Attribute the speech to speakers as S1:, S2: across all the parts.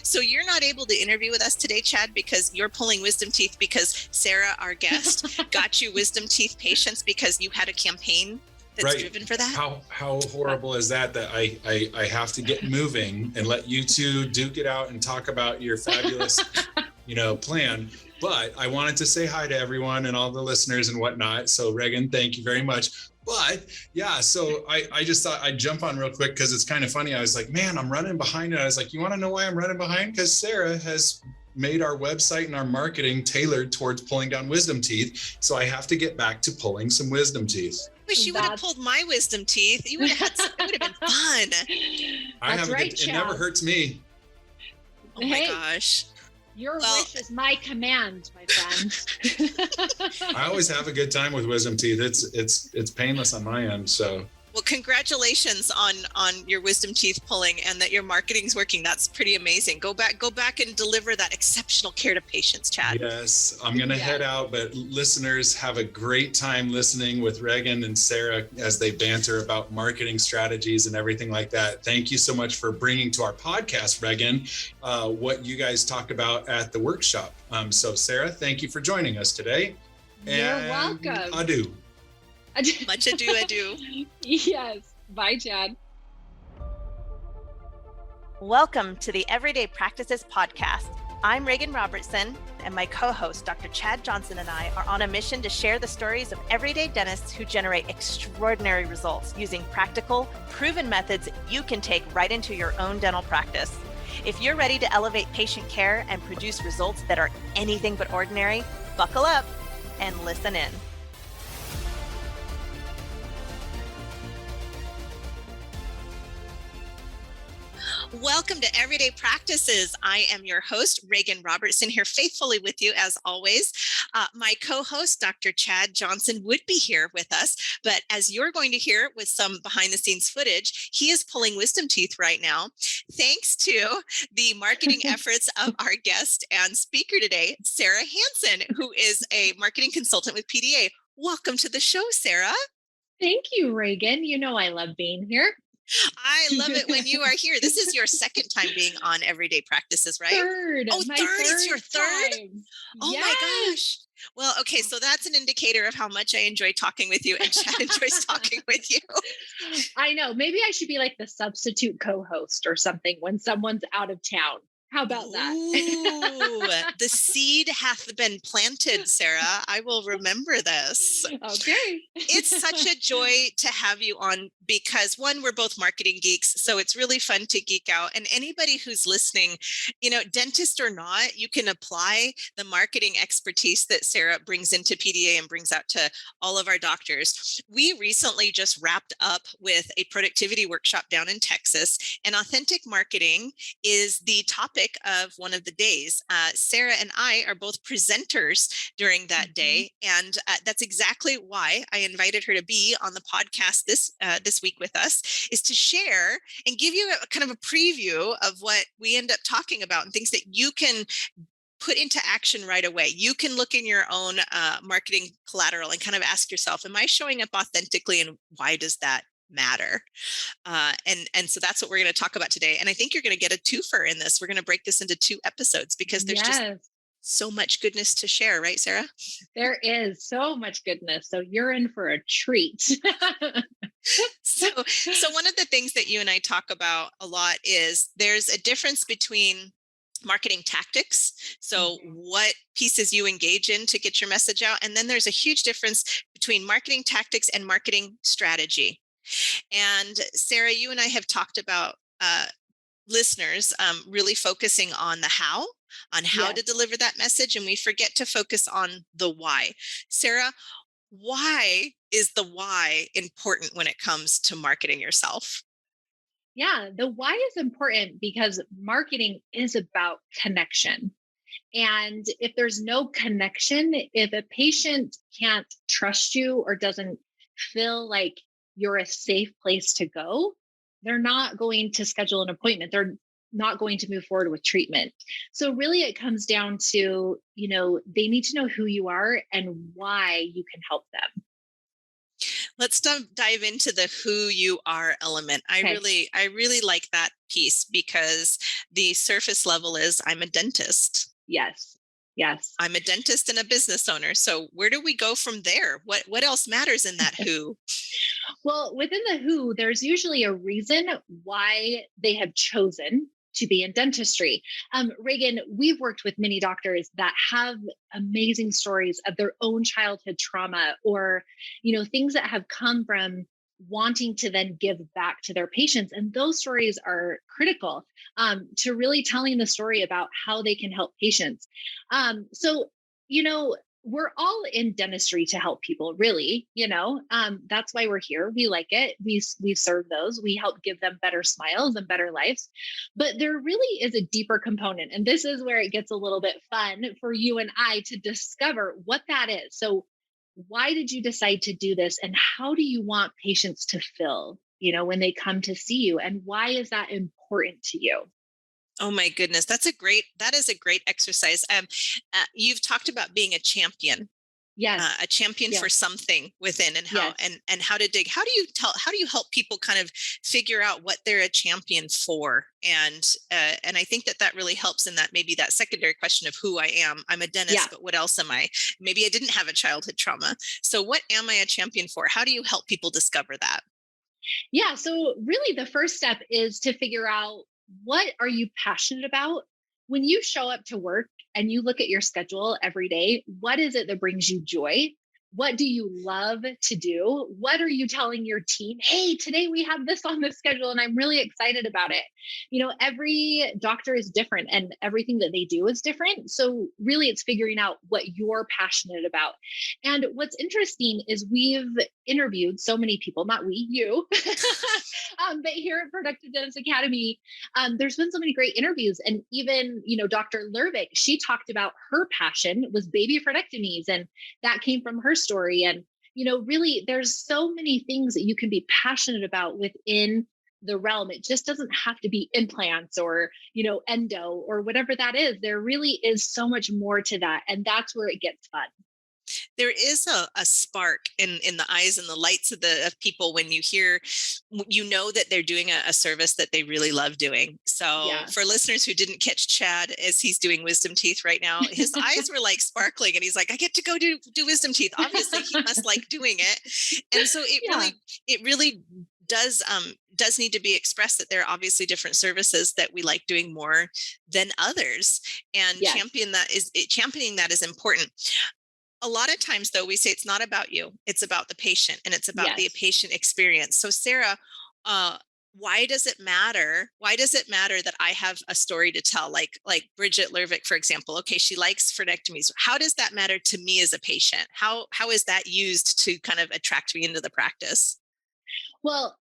S1: So you're not able to interview with us today, Chad, because you're pulling wisdom teeth because Sara, our guest, got you wisdom teeth patients because you had a campaign that's driven for that.
S2: How horrible is that I have to get moving and let you two duke it out and talk about your fabulous, plan. But I wanted to say hi to everyone and all the listeners and whatnot. So Regan, thank you very much. But yeah, so I just thought I'd jump on real quick because it's kind of funny. I was like, man, I'm running behind. And I was like, you want to know why I'm running behind? Because Sara has made our website and our marketing tailored towards pulling down wisdom teeth. So I have to get back to pulling some wisdom teeth.
S1: Wish you would have pulled my wisdom teeth. You would have had it would have been fun.
S2: It never hurts me.
S1: Oh my gosh.
S3: Your wish is my command, my friend.
S2: I always have a good time with wisdom teeth. It's painless on my end. So
S1: well, congratulations on your wisdom teeth pulling and that your marketing's working. That's pretty amazing. Go back and deliver that exceptional care to patients, Chad.
S2: Yes, I'm going to head out, but listeners, have a great time listening with Regan and Sara as they banter about marketing strategies and everything like that. Thank you so much for bringing to our podcast, Regan, what you guys talked about at the workshop. So Sara, thank you for joining us today.
S3: You're welcome.
S2: Adieu.
S1: Much ado.
S3: Yes. Bye, Chad.
S4: Welcome to the Everyday Practices podcast. I'm Regan Robertson, and my co-host, Dr. Chad Johnson, and I are on a mission to share the stories of everyday dentists who generate extraordinary results using practical, proven methods you can take right into your own dental practice. If you're ready to elevate patient care and produce results that are anything but ordinary, buckle up and listen in.
S1: Welcome to Everyday Practices. I am your host, Regan Robertson, here faithfully with you as always. My co-host, Dr. Chad Johnson, would be here with us, but as you're going to hear with some behind the scenes footage, he is pulling wisdom teeth right now, thanks to the marketing efforts of our guest and speaker today, Sara Hansen, who is a marketing consultant with PDA. Welcome to the show, Sara.
S3: Thank you, Regan. You know I love being here.
S1: I love it when you are here. This is your second time being on Everyday Practices, right?
S3: Third.
S1: Oh, third. It's your third?
S3: Time.
S1: Oh my gosh. Well, okay. So that's an indicator of how much I enjoy talking with you and Chad enjoys talking with you.
S3: I know. Maybe I should be like the substitute co-host or something when someone's out of town. How about that?
S1: Ooh, the seed hath been planted, Sara. I will remember this.
S3: Okay.
S1: It's such a joy to have you on because one, we're both marketing geeks. So it's really fun to geek out. And anybody who's listening, dentist or not, you can apply the marketing expertise that Sara brings into PDA and brings out to all of our doctors. We recently just wrapped up with a productivity workshop down in Texas, and authentic marketing is the topic of one of the days. Sara and I are both presenters during that day, and that's exactly why I invited her to be on the podcast this week with us, is to share and give you a kind of a preview of what we end up talking about and things that you can put into action right away. You can look in your own marketing collateral and kind of ask yourself, am I showing up authentically, and why does that matter? And so that's what we're going to talk about today. And I think you're going to get a twofer in this. We're going to break this into 2 episodes because there's just so much goodness to share, right, Sara?
S3: There is so much goodness. So you're in for a treat.
S1: So one of the things that you and I talk about a lot is there's a difference between marketing tactics. So what pieces you engage in to get your message out. And then there's a huge difference between marketing tactics and marketing strategy. And Sara, you and I have talked about listeners really focusing on the how, to deliver that message. And we forget to focus on the why. Sara, why is the why important when it comes to marketing yourself?
S3: Yeah, the why is important because marketing is about connection. And if there's no connection, if a patient can't trust you or doesn't feel like you're a safe place to go, they're not going to schedule an appointment. They're not going to move forward with treatment. So really it comes down to, they need to know who you are and why you can help them.
S1: Let's dive into the who you are element.
S3: Okay.
S1: I really like that piece because the surface level is I'm a dentist.
S3: Yes. Yes.
S1: I'm a dentist and a business owner. So where do we go from there? What else matters in that who?
S3: Well, within the who, there's usually a reason why they have chosen to be in dentistry. Reagan, we've worked with many doctors that have amazing stories of their own childhood trauma or, things that have come from wanting to then give back to their patients. And those stories are critical to really telling the story about how they can help patients. So, you know, we're all in dentistry to help people, really. That's why we're here. We like it. We serve those. We help give them better smiles and better lives. But there really is a deeper component, and this is where it gets a little bit fun for you and I to discover what that is. So why did you decide to do this, and how do you want patients to feel, when they come to see you, and why is that important to you?
S1: Oh my goodness, that is a great exercise. You've talked about being
S3: Yes.
S1: a champion for
S3: Yes.
S1: something within, and how
S3: Yes.
S1: and how to dig. How do you help people kind of figure out what they're a champion for? And I think that really helps in that, maybe that secondary question of who I am. I'm a
S3: Yeah.
S1: dentist, but what else am I? Maybe I didn't have a childhood trauma. So what am I a champion for? How do you help people discover that?
S3: Yeah. So really the first step is to figure out, what are you passionate about? When you show up to work and you look at your schedule every day, what is it that brings you joy? What do you love to do? What are you telling your team? Hey, today we have this on the schedule and I'm really excited about it. Every doctor is different and everything that they do is different. So really it's figuring out what you're passionate about. And what's interesting is we've interviewed so many people, not we, you, but here at Productive Dentist Academy, there's been so many great interviews. And even, Dr. Lervik, she talked about her passion was baby frenectomies, and that came from her story. And, really, there's so many things that you can be passionate about within the realm. It just doesn't have to be implants or, endo or whatever that is. There really is so much more to that. And that's where it gets fun.
S1: There is a spark in the eyes and the lights of people when you know that they're doing a service that they really love doing. So
S3: Yeah.
S1: for listeners who didn't catch Chad as he's doing wisdom teeth right now, his eyes were like sparkling, and he's like, I get to go do wisdom teeth. Obviously he must like doing it. And so
S3: Yeah.
S1: it really does need to be expressed that there are obviously different services that we like doing more than others, and
S3: Yes.
S1: championing that is important. A lot of times, though, we say it's not about you, it's about the patient, and it's about the
S3: Yes.
S1: patient experience. So Sarah, uh, why does it matter? Why does it matter that I have a story to tell? Like Bridget Lervik, for example. Okay, she likes frenectomies. How does that matter to me as a patient? How is that used to kind of attract me into the practice?
S3: Well,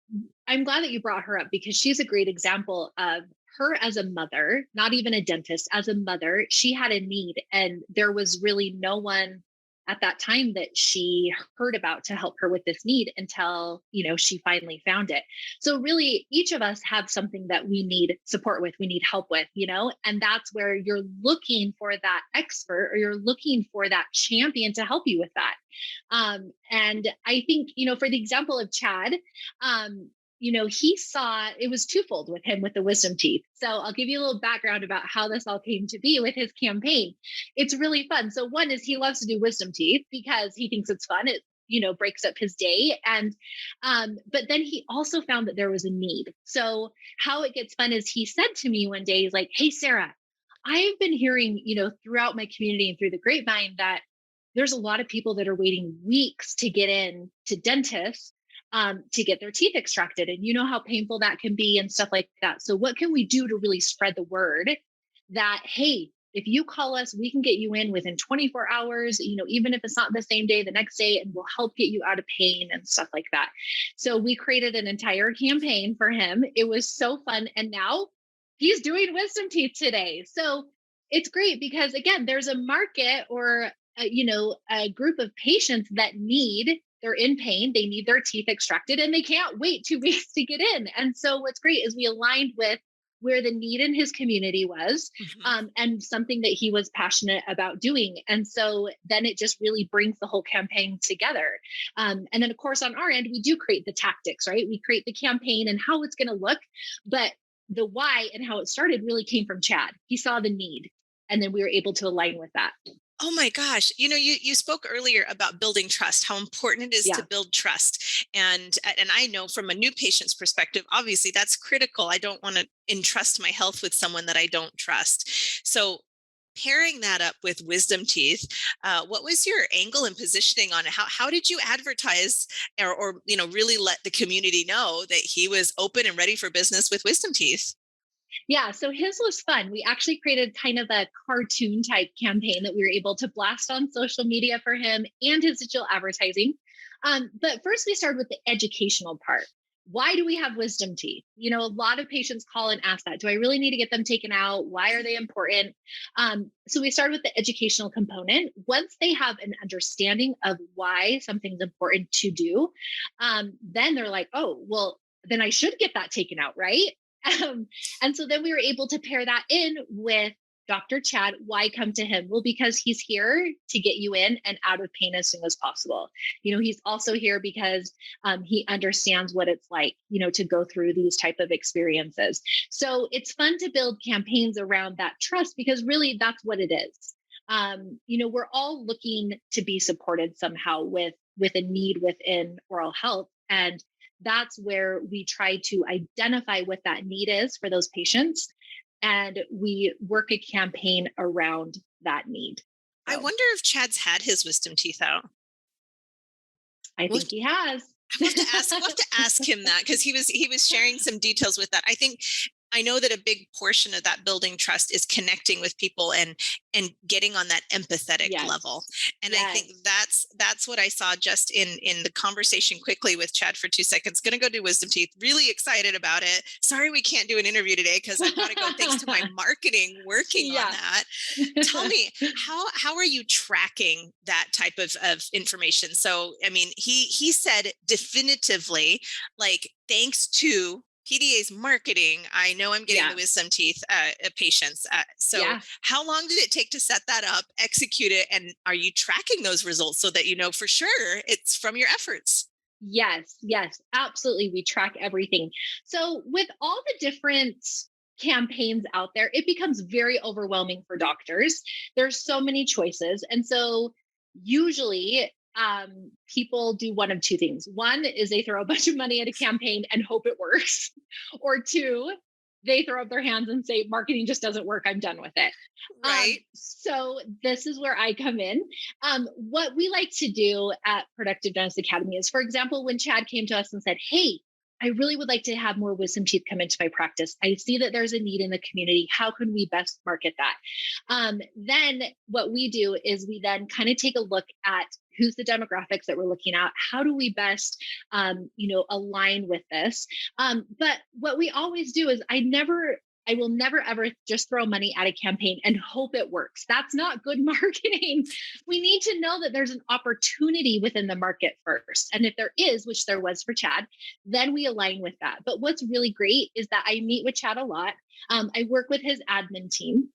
S3: I'm glad that you brought her up because she's a great example of her as a mother, not even a dentist, as a mother. She had a need, and there was really no one at that time that she heard about to help her with this need until, she finally found it. So really each of us have something that we need support with, we need help with, and that's where you're looking for that expert, or you're looking for that champion to help you with that. And I think, for the example of Chad, he saw it was twofold with him with the wisdom teeth. So I'll give you a little background about how this all came to be with his campaign. It's really fun. So one is he loves to do wisdom teeth because he thinks it's fun. It, breaks up his day. And, but then he also found that there was a need. So how it gets fun is he said to me one day, he's like, hey, Sarah, I've been hearing, throughout my community and through the grapevine that there's a lot of people that are waiting weeks to get in to dentists to get their teeth extracted. And you know how painful that can be and stuff like that. So what can we do to really spread the word that, hey, if you call us, we can get you in within 24 hours, even if it's not the same day, the next day, and we'll help get you out of pain and stuff like that. So we created an entire campaign for him. It was so fun. And now he's doing wisdom teeth today. So it's great because, again, there's a market or a group of patients that they're in pain, they need their teeth extracted, and they can't wait 2 weeks to get in. And so what's great is we aligned with where the need in his community was, and something that he was passionate about doing. And so then it just really brings the whole campaign together. And then, of course, on our end, we do create the tactics, right? We create the campaign and how it's going to look. But the why and how it started really came from Chad. He saw the need, and then we were able to align with that.
S1: Oh my gosh. You spoke earlier about building trust, how important it is to build trust. And I know from a new patient's perspective, obviously that's critical. I don't want to entrust my health with someone that I don't trust. So pairing that up with wisdom teeth, what was your angle and positioning on it? How did you advertise or really let the community know that he was open and ready for business with wisdom teeth?
S3: Yeah, so his was fun. We actually created kind of a cartoon type campaign that we were able to blast on social media for him and his digital advertising. But first, we started with the educational part. Why do we have wisdom teeth? A lot of patients call and ask that. Do I really need to get them taken out? Why are they important? So we started with the educational component. Once they have an understanding of why something's important to do, then they're like, oh, well, then I should get that taken out, right? And so then we were able to pair that in with Dr. Chad. Why come to him? Well, because he's here to get you in and out of pain as soon as possible. He's also here because he understands what it's like, to go through these type of experiences. So it's fun to build campaigns around that trust, because really that's what it is. We're all looking to be supported somehow with a need within oral health. And that's where we try to identify what that need is for those patients. And we work a campaign around that need.
S1: I wonder if Chad's had his wisdom teeth out.
S3: I think he has.
S1: We'll have to ask him that, because he was sharing some details with that. I know that a big portion of that building trust is connecting with people and getting on that empathetic level. And I think that's what I saw just in the conversation quickly with Chad for 2 seconds. Going to go do wisdom teeth. Really excited about it. Sorry we can't do an interview today because I've got to go thanks to my marketing working on that. Tell me, how are you tracking that type of information? So, I mean, he said definitively, like, thanks to PDA's marketing, I know I'm getting the wisdom teeth patients. So how long did it take to set that up, execute it? And are you tracking those results so that you know for sure it's from your efforts?
S3: Yes, absolutely. We track everything. So with all the different campaigns out there, it becomes very overwhelming for doctors. There's so many choices. And so usually people do one of two things. One is they throw a bunch of money at a campaign and hope it works. Or two, they throw up their hands and say, marketing just doesn't work. I'm done with it.
S1: Right.
S3: So this is where I come in. What we like to do at Productive Dentist Academy is, for example, when Chad came to us and said, hey, I really would like to have more wisdom teeth come into my practice. I see that there's a need in the community. How can we best market that? Then what we do is we then kind of take a look at who's the demographics that we're looking at. How do we best, align with this? But what we always do is I will never, ever just throw money at a campaign and hope it works. That's not good marketing. We need to know that there's an opportunity within the market first. And if there is, which there was for Chad, then we align with that. But what's really great is that I meet with Chad a lot. I work with his admin team.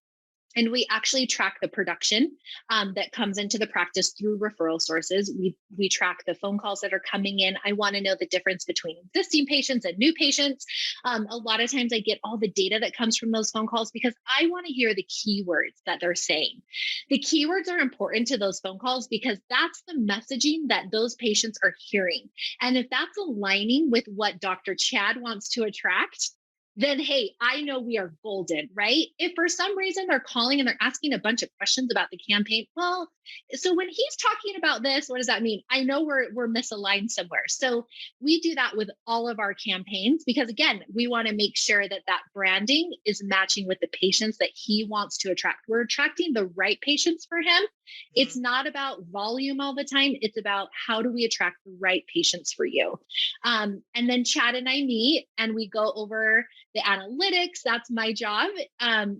S3: And we actually track the production that comes into the practice through referral sources. We track the phone calls that are coming in. I want to know the difference between existing patients and new patients. A lot of times I get all the data that comes from those phone calls because I want to hear the keywords that they're saying. The keywords are important to those phone calls because that's the messaging that those patients are hearing. And if that's aligning with what Dr. Chad wants to attract, then, hey, I know we are golden, right? If for some reason they're calling and they're asking a bunch of questions about the campaign, well, so when he's talking about this, what does that mean? I know we're misaligned somewhere. So we do that with all of our campaigns because, again, we want to make sure that that branding is matching with the patients that he wants to attract. We're attracting the right patients for him. It's not about volume all the time. It's about how do we attract the right patients for you. And then Chad and I meet and we go over the analytics. That's my job.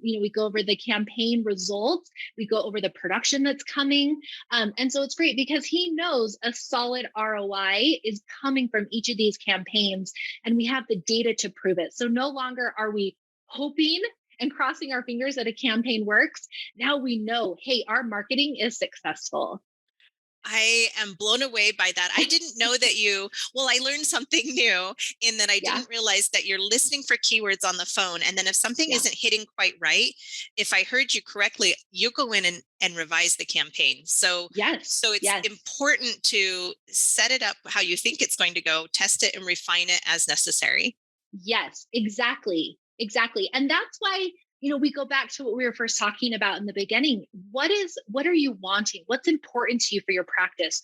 S3: We go over the campaign results. We go over the production that's coming. And so it's great because he knows a solid ROI is coming from each of these campaigns and we have the data to prove it. So no longer are we hoping and crossing our fingers that a campaign works. Now we know, hey, our marketing is successful.
S1: I am blown away by that. I didn't know that I learned something new in that I didn't realize that you're listening for keywords on the phone. And then if something isn't hitting quite right, if I heard you correctly, you go in and revise the campaign. So it's important to set it up how you think it's going to go, test it and refine it as necessary.
S3: Yes, exactly. Exactly. And that's why, we go back to what we were first talking about in the beginning. What are you wanting? What's important to you for your practice?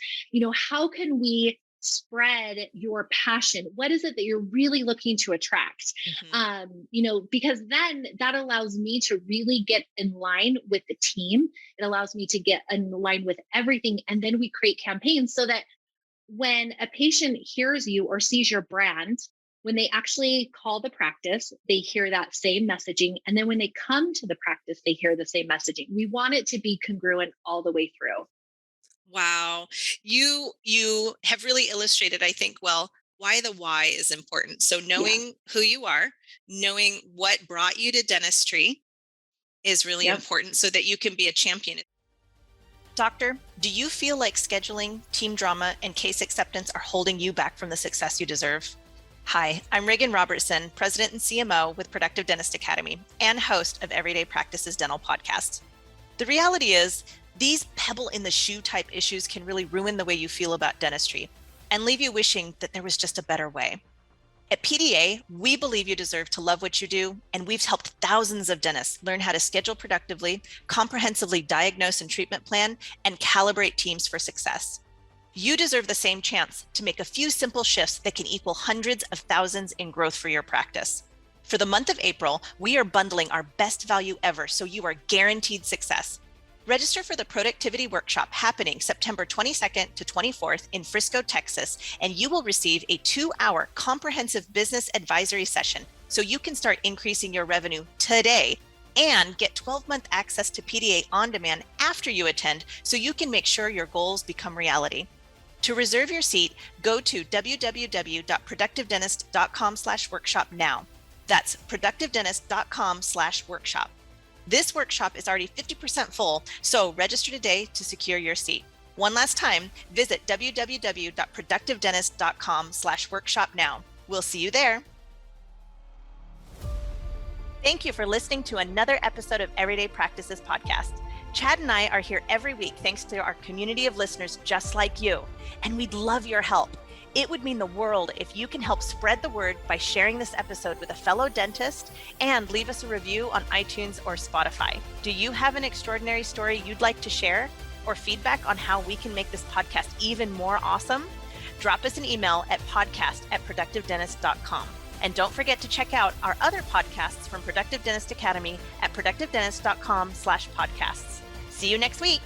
S3: How can we spread your passion? What is it that you're really looking to attract? Because then that allows me to really get in line with the team. It allows me to get in line with everything. And then we create campaigns so that when a patient hears you or sees your brand, when they actually call the practice, they hear that same messaging. And then when they come to the practice, they hear the same messaging. We want it to be congruent all the way through.
S1: Wow. You have really illustrated, I think, why the why is important. So knowing who you are, knowing what brought you to dentistry is really important so that you can be a champion.
S4: Doctor, do you feel like scheduling, team drama, and case acceptance are holding you back from the success you deserve? Hi, I'm Reagan Robertson, President and CMO with Productive Dentist Academy and host of Everyday Practices Dental Podcast. The reality is, these pebble in the shoe type issues can really ruin the way you feel about dentistry and leave you wishing that there was just a better way. At PDA, we believe you deserve to love what you do, and we've helped thousands of dentists learn how to schedule productively, comprehensively diagnose and treatment plan, and calibrate teams for success. You deserve the same chance to make a few simple shifts that can equal hundreds of thousands in growth for your practice. For the month of April, we are bundling our best value ever, so you are guaranteed success. Register for the Productivity Workshop happening September 22nd to 24th in Frisco, Texas, and you will receive a 2-hour comprehensive business advisory session so you can start increasing your revenue today and get 12-month access to PDA on demand after you attend so you can make sure your goals become reality. To reserve your seat, go to www.productivedentist.com/workshop now. That's productivedentist.com/workshop. This workshop is already 50% full, so register today to secure your seat. One last time, visit www.productivedentist.com/workshop now. We'll see you there. Thank you for listening to another episode of Everyday Practices Podcast. Chad and I are here every week thanks to our community of listeners just like you, and we'd love your help. It would mean the world if you can help spread the word by sharing this episode with a fellow dentist and leave us a review on iTunes or Spotify. Do you have an extraordinary story you'd like to share or feedback on how we can make this podcast even more awesome? Drop us an email at podcast@productivedentist.com. And don't forget to check out our other podcasts from Productive Dentist Academy at productivedentist.com/podcasts. See you next week.